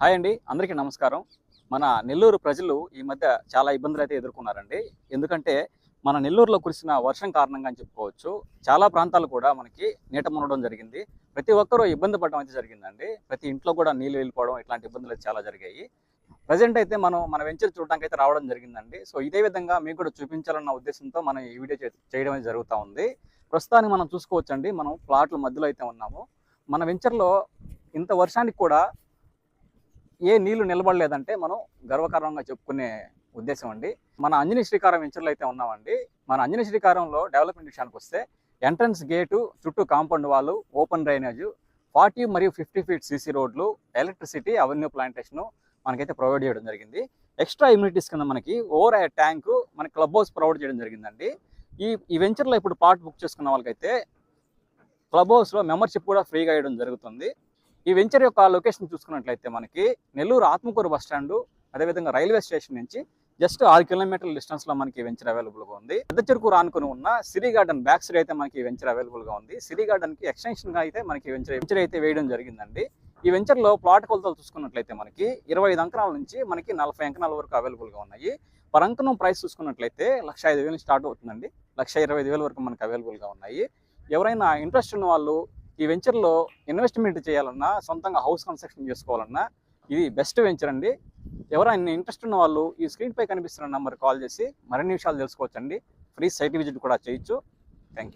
Hi అండి, అందరికీ నమస్కారం. మన నెల్లూరు ప్రజలు ఈ మధ్య చాలా ఇబ్బందులు అయితే ఎదుర్కొన్నారండి. ఎందుకంటే మన నెల్లూరులో కురిసిన వర్షం కారణంగా అని చెప్పుకోవచ్చు. చాలా ప్రాంతాలు కూడా మనకి నీట మునగడం జరిగింది. ప్రతి ఒక్కరూ ఇబ్బంది పడడం అయితే జరిగిందండి. ప్రతి ఇంట్లో కూడా నీళ్ళు వెళ్ళిపోవడం ఇట్లాంటి ఇబ్బందులు అయితే చాలా జరిగాయి. ప్రజెంట్ అయితే మనం మన వెంచర్ చూడడానికి అయితే రావడం జరిగిందండి. సో ఇదే విధంగా మీకు కూడా చూపించాలన్న ఉద్దేశంతో మనం ఈ వీడియో చేయడం అయితే జరుగుతూ ఉంది. ప్రస్తుతానికి మనం చూసుకోవచ్చండి, మనం ప్లాట్ల మధ్యలో అయితే ఉన్నాము. మన వెంచర్లో ఇంత వర్షానికి కూడా ఏ నీళ్లు నిలబడలేదంటే మనం గర్వకారణంగా చెప్పుకునే ఉద్దేశం అండి. మన అంజనీ శ్రీకారం వెంచర్లో అయితే ఉన్నామండి. మన అంజనీ శ్రీకారంలో డెవలప్మెంట్ విషయానికి వస్తే ఎంట్రన్స్ గేటు, చుట్టూ కాంపౌండ్ వాళ్ళు, ఓపెన్ డ్రైనేజ్, 40 మరియు 50 ఫీట్ సీసీ రోడ్లు, ఎలక్ట్రిసిటీ, అవెన్యూ ప్లాంటేషను మనకైతే ప్రొవైడ్ చేయడం జరిగింది. ఎక్స్ట్రా ఇమ్యూనిటీస్ కింద మనకి ఓవర్ హెడ్ ట్యాంకు, మన క్లబ్ హౌస్ ప్రొవైడ్ చేయడం జరిగిందండి. ఈ వెంచర్లో ఇప్పుడు ప్లాట్ బుక్ చేసుకున్న వాళ్ళకైతే క్లబ్ హౌస్లో మెంబర్షిప్ కూడా ఫ్రీగా ఇవ్వడం జరుగుతుంది. ఈ వెంచర్ యొక్క లొకేషన్ చూసుకున్నట్లయితే మనకి నెల్లూరు ఆత్మకూరు బస్ స్టాండ్, అదేవిధంగా రైల్వే స్టేషన్ నుంచి జస్ట్ 6 కిలోమీటర్ల డిస్టెన్స్లో మనకి వెంచర్ అవైలబుల్గా ఉంది. పెద్ద చెరుకు ఆనుకుని ఉన్న సిరీ గార్డెన్ బ్యాక్ సైడ్ అయితే మనకి వెంచర్ అవైలబుల్గా ఉంది. సిరీ గార్డెన్కి ఎక్స్టెన్షన్గా అయితే మనకి వెంచర్ అయితే వేయడం జరిగిందండి. ఈ వెంచర్లో ప్లాట్ కొలతలు చూసుకున్నట్లయితే మనకి 25 అంకణాల నుంచి మనకి 40 అంకణాల వరకు అవైలబుల్గా ఉన్నాయి. పర్ అంకణం ప్రైస్ చూసుకున్నట్లయితే 1,05,000 స్టార్ట్ అవుతుందండి. 1,25,000 వరకు మనకి అవైలబుల్గా ఉన్నాయి. ఎవరైనా ఇంట్రెస్ట్ ఉన్న వాళ్ళు ఈ వెంచర్లో ఇన్వెస్ట్మెంట్ చేయాలన్నా, సొంతంగా హౌస్ కన్స్ట్రక్షన్ చేసుకోవాలన్నా ఇది బెస్ట్ వెంచర్ అండి. ఎవరైనా ఇంట్రెస్ట్ ఉన్న వాళ్ళు ఈ స్క్రీన్పై కనిపిస్తున్న నెంబర్ కాల్ చేసి మరిన్ని విషయాలు తెలుసుకోవచ్చండి. ఫ్రీ సైట్ విజిట్ కూడా చేయొచ్చు. Thank you.